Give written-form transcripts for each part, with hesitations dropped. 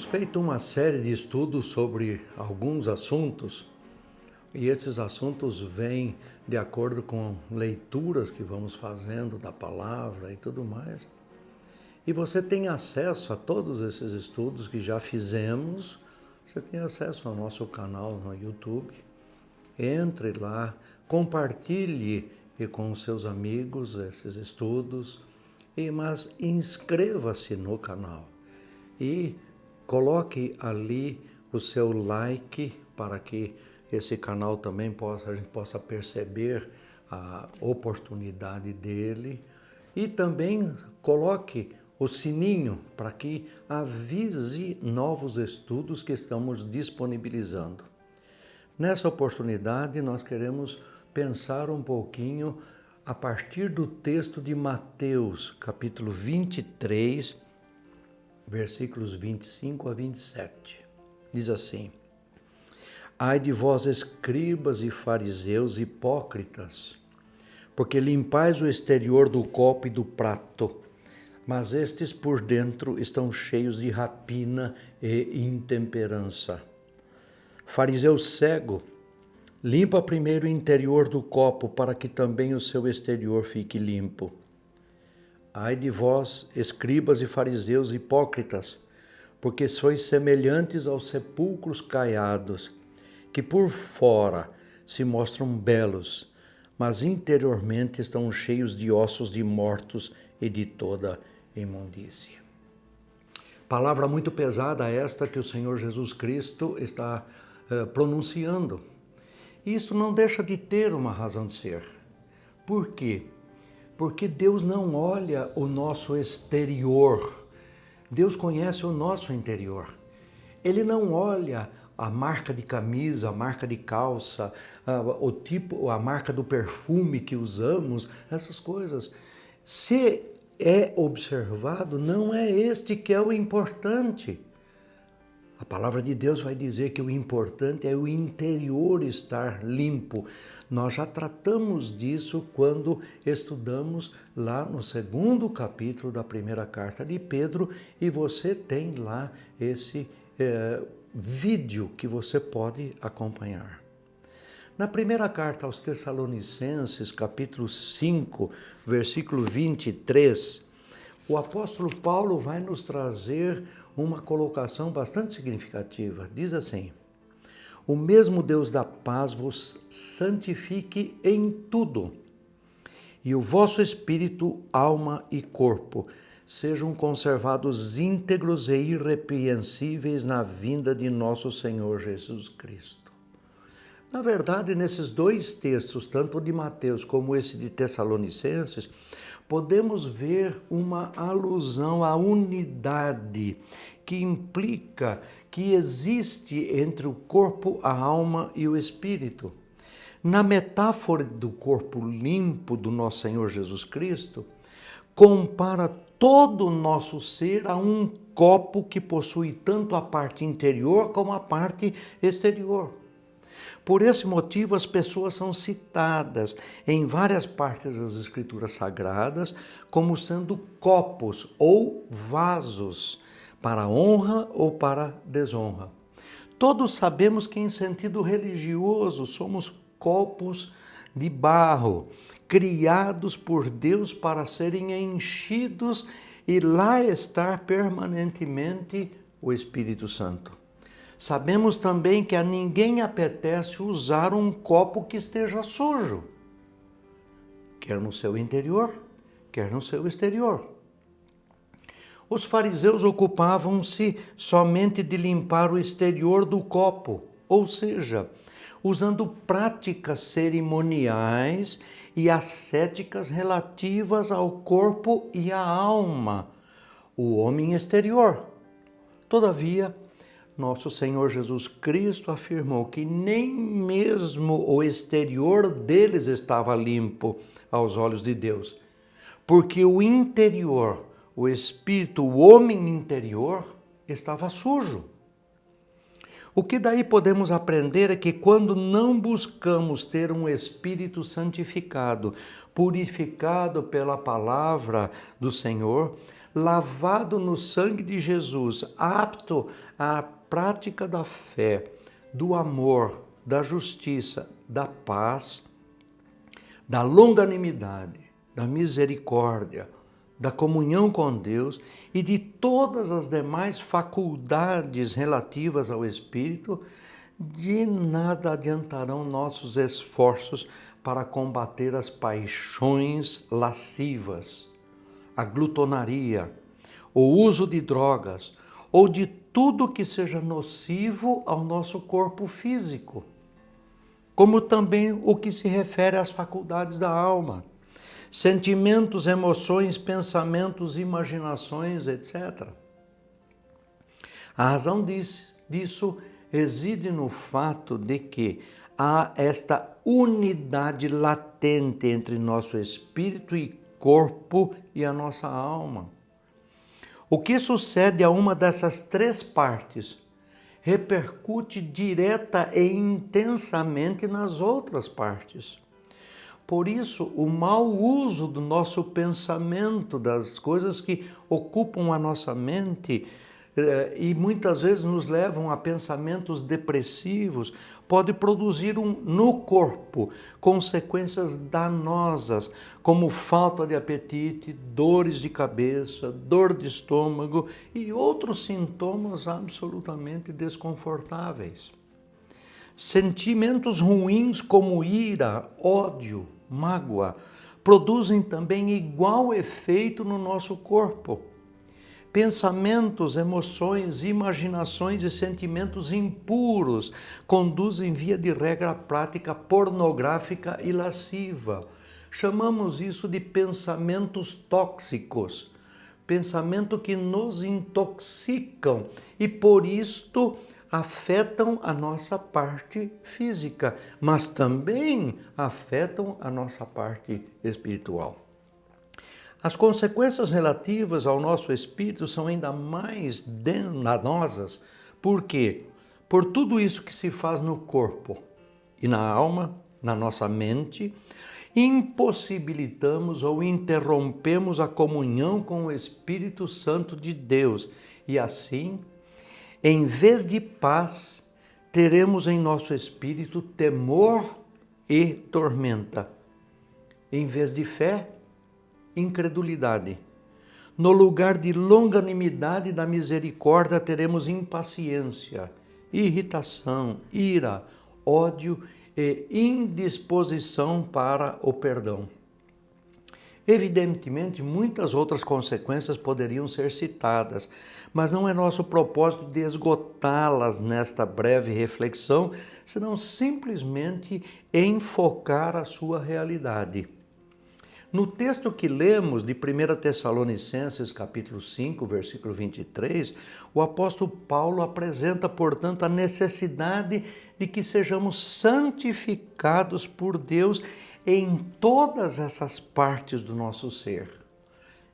feito uma série de estudos sobre alguns assuntos e esses assuntos vêm de acordo com leituras que vamos fazendo da palavra e tudo mais. E você tem acesso a todos esses estudos que já fizemos, você tem acesso ao nosso canal no YouTube. Entre lá, compartilhe com seus amigos esses estudos, mas inscreva-se no canal e coloque ali o seu like para que esse canal também a gente possa perceber a oportunidade dele e também coloque o sininho para que avise novos estudos que estamos disponibilizando. Nessa oportunidade nós queremos pensar um pouquinho a partir do texto de Mateus, capítulo 23, versículos 25 a 27. Diz assim: Ai de vós, escribas e fariseus hipócritas, porque limpais o exterior do copo e do prato, mas estes por dentro estão cheios de rapina e intemperança. Fariseu cego, limpa primeiro o interior do copo, para que também o seu exterior fique limpo. Ai de vós, escribas e fariseus hipócritas, porque sois semelhantes aos sepulcros caiados, que por fora se mostram belos, mas interiormente estão cheios de ossos de mortos e de toda imundície. Palavra muito pesada esta que o Senhor Jesus Cristo está pronunciando. Isso não deixa de ter uma razão de ser. Por quê? Porque Deus não olha o nosso exterior. Deus conhece o nosso interior. Ele não olha a marca de camisa, a marca de calça, a marca do perfume que usamos, essas coisas. Se é observado, não é este que é o importante. A palavra de Deus vai dizer que o importante é o interior estar limpo. Nós já tratamos disso quando estudamos lá no 2º capítulo da primeira carta de Pedro, e você tem lá esse vídeo que você pode acompanhar. Na primeira carta aos Tessalonicenses, capítulo 5, versículo 23, o apóstolo Paulo vai nos trazer uma colocação bastante significativa. Diz assim: O mesmo Deus da paz vos santifique em tudo, e o vosso espírito, alma e corpo sejam conservados íntegros e irrepreensíveis na vinda de nosso Senhor Jesus Cristo. Na verdade, nesses dois textos, tanto de Mateus como esse de Tessalonicenses, podemos ver uma alusão à unidade que implica que existe entre o corpo, a alma e o espírito. Na metáfora do corpo limpo do nosso Senhor Jesus Cristo, compara todo o nosso ser a um copo que possui tanto a parte interior como a parte exterior. Por esse motivo, as pessoas são citadas em várias partes das Escrituras Sagradas como sendo copos ou vasos, para honra ou para desonra. Todos sabemos que, em sentido religioso, somos copos de barro, criados por Deus para serem enchidos e lá estar permanentemente o Espírito Santo. Sabemos também que a ninguém apetece usar um copo que esteja sujo, quer no seu interior, quer no seu exterior. Os fariseus ocupavam-se somente de limpar o exterior do copo, ou seja, usando práticas cerimoniais e ascéticas relativas ao corpo e à alma, o homem exterior. Todavia, nosso Senhor Jesus Cristo afirmou que nem mesmo o exterior deles estava limpo aos olhos de Deus, porque o interior, o espírito, o homem interior, estava sujo. O que daí podemos aprender é que quando não buscamos ter um espírito santificado, purificado pela palavra do Senhor, lavado no sangue de Jesus, apto à prática da fé, do amor, da justiça, da paz, da longanimidade, da misericórdia, da comunhão com Deus e de todas as demais faculdades relativas ao Espírito, de nada adiantarão nossos esforços para combater as paixões lascivas, a glutonaria, o uso de drogas ou de tudo que seja nocivo ao nosso corpo físico, como também o que se refere às faculdades da alma, sentimentos, emoções, pensamentos, imaginações, etc. A razão disso reside no fato de que há esta unidade latente entre nosso espírito e corpo e a nossa alma. O que sucede a uma dessas três partes repercute direta e intensamente nas outras partes. Por isso, o mau uso do nosso pensamento, das coisas que ocupam a nossa mente e muitas vezes nos levam a pensamentos depressivos, pode produzir no corpo consequências danosas, como falta de apetite, dores de cabeça, dor de estômago e outros sintomas absolutamente desconfortáveis. Sentimentos ruins como ira, ódio, mágoa, produzem também igual efeito no nosso corpo. Pensamentos, emoções, imaginações e sentimentos impuros conduzem via de regra à prática pornográfica e lasciva. Chamamos isso de pensamentos tóxicos, pensamento que nos intoxicam e por isto afetam a nossa parte física, mas também afetam a nossa parte espiritual. As consequências relativas ao nosso espírito são ainda mais danosas. Por quê? Por tudo isso que se faz no corpo e na alma, na nossa mente, impossibilitamos ou interrompemos a comunhão com o Espírito Santo de Deus. E assim, em vez de paz, teremos em nosso espírito temor e tormenta. Em vez de fé, incredulidade. No lugar de longanimidade e da misericórdia, teremos impaciência, irritação, ira, ódio e indisposição para o perdão. Evidentemente, muitas outras consequências poderiam ser citadas, mas não é nosso propósito de esgotá-las nesta breve reflexão, senão simplesmente enfocar a sua realidade. No texto que lemos de 1 Tessalonicenses, capítulo 5, versículo 23, o apóstolo Paulo apresenta, portanto, a necessidade de que sejamos santificados por Deus em todas essas partes do nosso ser: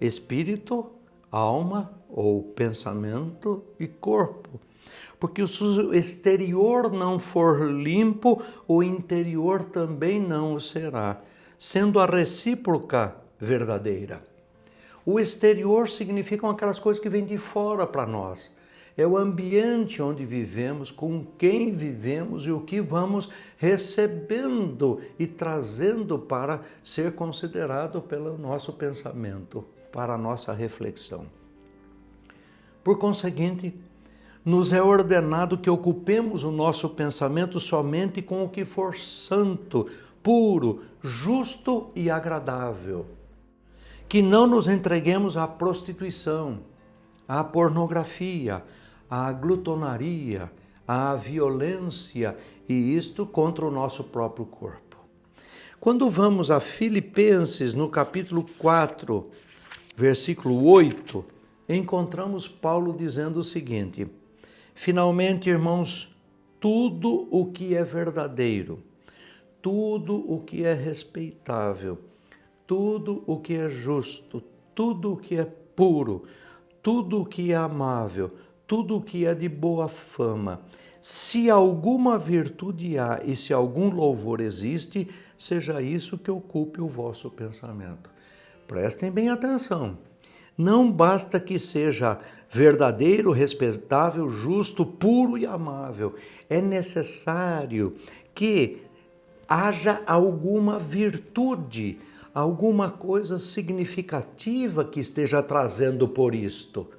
espírito, alma ou pensamento e corpo. Porque se o exterior não for limpo, o interior também não o será, sendo a recíproca verdadeira. O exterior significam aquelas coisas que vêm de fora para nós. É o ambiente onde vivemos, com quem vivemos e o que vamos recebendo e trazendo para ser considerado pelo nosso pensamento, para a nossa reflexão. Por conseguinte, nos é ordenado que ocupemos o nosso pensamento somente com o que for santo, puro, justo e agradável. Que não nos entreguemos à prostituição, à pornografia, à glutonaria, à violência, e isto contra o nosso próprio corpo. Quando vamos a Filipenses, no capítulo 4, versículo 8, encontramos Paulo dizendo o seguinte: finalmente, irmãos, tudo o que é verdadeiro, tudo o que é respeitável, tudo o que é justo, tudo o que é puro, tudo o que é amável, tudo o que é de boa fama, se alguma virtude há e se algum louvor existe, seja isso que ocupe o vosso pensamento. Prestem bem atenção. Não basta que seja verdadeiro, respeitável, justo, puro e amável. É necessário que haja alguma virtude, alguma coisa significativa que esteja trazendo por isto,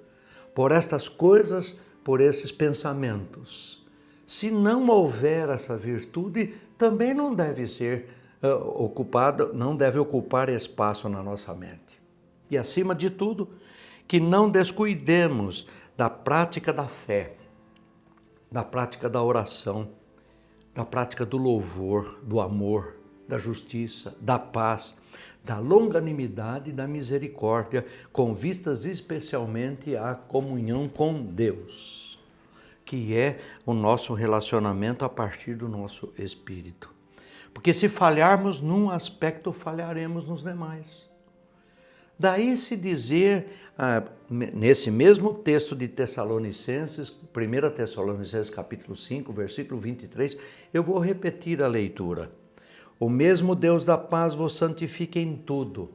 por estas coisas, por esses pensamentos. Se não houver essa virtude, também não deve ser ocupada, não deve ocupar espaço na nossa mente. E acima de tudo, que não descuidemos da prática da fé, da prática da oração, da prática do louvor, do amor, da justiça, da paz, da longanimidade e da misericórdia, com vistas especialmente à comunhão com Deus, que é o nosso relacionamento a partir do nosso espírito. Porque se falharmos num aspecto, falharemos nos demais. Daí se dizer, nesse mesmo texto de Tessalonicenses, 1 Tessalonicenses capítulo 5, versículo 23, eu vou repetir a leitura. O mesmo Deus da paz vos santifique em tudo,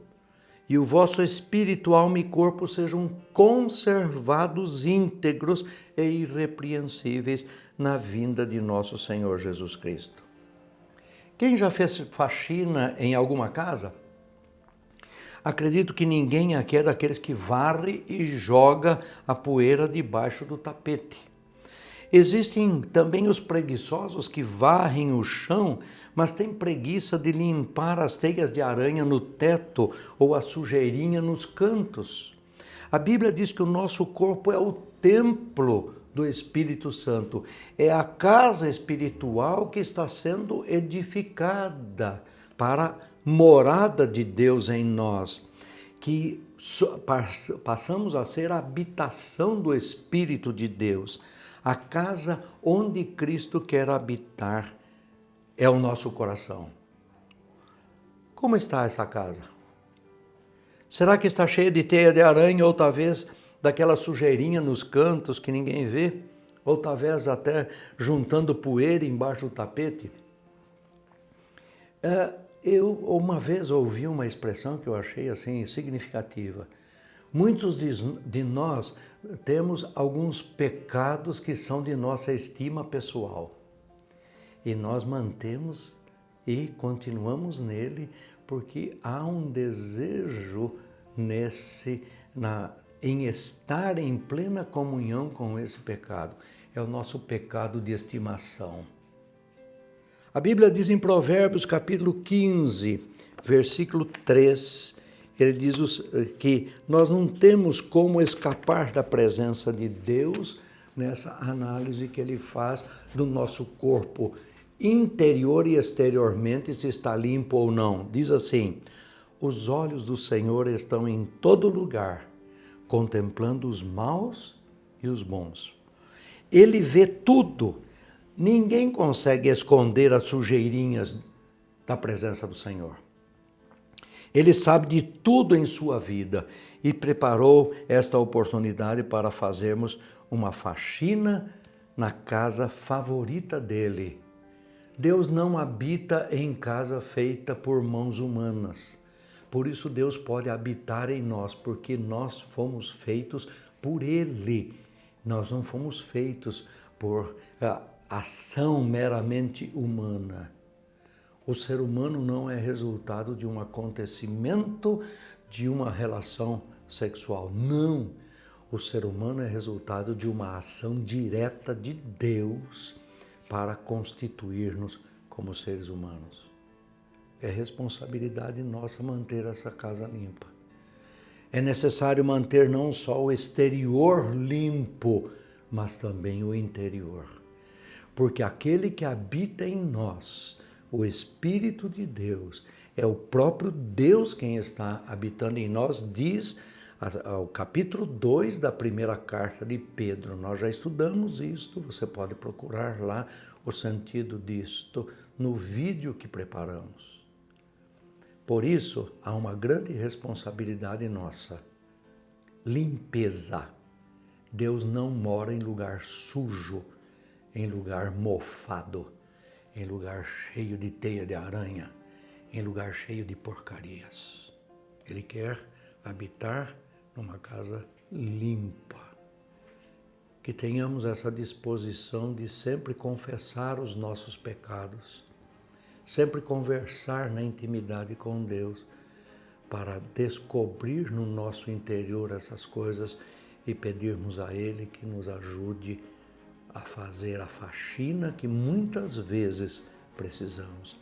e o vosso espírito, alma e corpo sejam conservados íntegros e irrepreensíveis na vinda de nosso Senhor Jesus Cristo. Quem já fez faxina em alguma casa? Acredito que ninguém aqui é daqueles que varre e joga a poeira debaixo do tapete. Existem também os preguiçosos que varrem o chão, mas têm preguiça de limpar as teias de aranha no teto ou a sujeirinha nos cantos. A Bíblia diz que o nosso corpo é o templo do Espírito Santo. É a casa espiritual que está sendo edificada para morada de Deus em nós, que passamos a ser a habitação do Espírito de Deus. A casa onde Cristo quer habitar é o nosso coração. Como está essa casa? Será que está cheia de teia de aranha ou talvez daquela sujeirinha nos cantos que ninguém vê? Ou talvez até juntando poeira embaixo do tapete? Eu uma vez ouvi uma expressão que eu achei assim significativa. Muitos de nós temos alguns pecados que são de nossa estima pessoal. E nós mantemos e continuamos nele porque há um desejo em estar em plena comunhão com esse pecado. É o nosso pecado de estimação. A Bíblia diz em Provérbios capítulo 15, versículo 3, ele diz que nós não temos como escapar da presença de Deus nessa análise que ele faz do nosso corpo, interior e exteriormente, se está limpo ou não. Diz assim: os olhos do Senhor estão em todo lugar, contemplando os maus e os bons. Ele vê tudo. Ninguém consegue esconder as sujeirinhas da presença do Senhor. Ele sabe de tudo em sua vida e preparou esta oportunidade para fazermos uma faxina na casa favorita dele. Deus não habita em casa feita por mãos humanas. Por isso Deus pode habitar em nós, porque nós fomos feitos por Ele. Nós não fomos feitos por ação meramente humana. O ser humano não é resultado de um acontecimento, de uma relação sexual. Não. O ser humano é resultado de uma ação direta de Deus para constituir-nos como seres humanos. É responsabilidade nossa manter essa casa limpa. É necessário manter não só o exterior limpo, mas também o interior. Porque aquele que habita em nós, o Espírito de Deus, é o próprio Deus quem está habitando em nós, diz o capítulo 2 da primeira carta de Pedro. Nós já estudamos isto, você pode procurar lá o sentido disto no vídeo que preparamos. Por isso, há uma grande responsabilidade nossa. Limpeza. Deus não mora em lugar sujo, em lugar mofado, em lugar cheio de teia de aranha, em lugar cheio de porcarias. Ele quer habitar numa casa limpa. Que tenhamos essa disposição de sempre confessar os nossos pecados, sempre conversar na intimidade com Deus, para descobrir no nosso interior essas coisas e pedirmos a Ele que nos ajude a fazer a faxina que muitas vezes precisamos.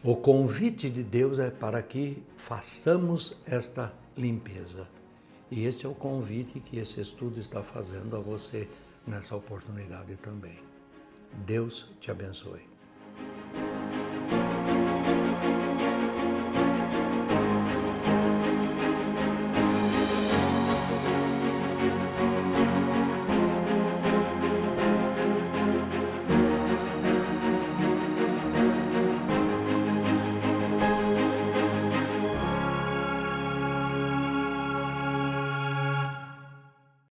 O convite de Deus é para que façamos esta limpeza. E este é o convite que esse estudo está fazendo a você nessa oportunidade também. Deus te abençoe.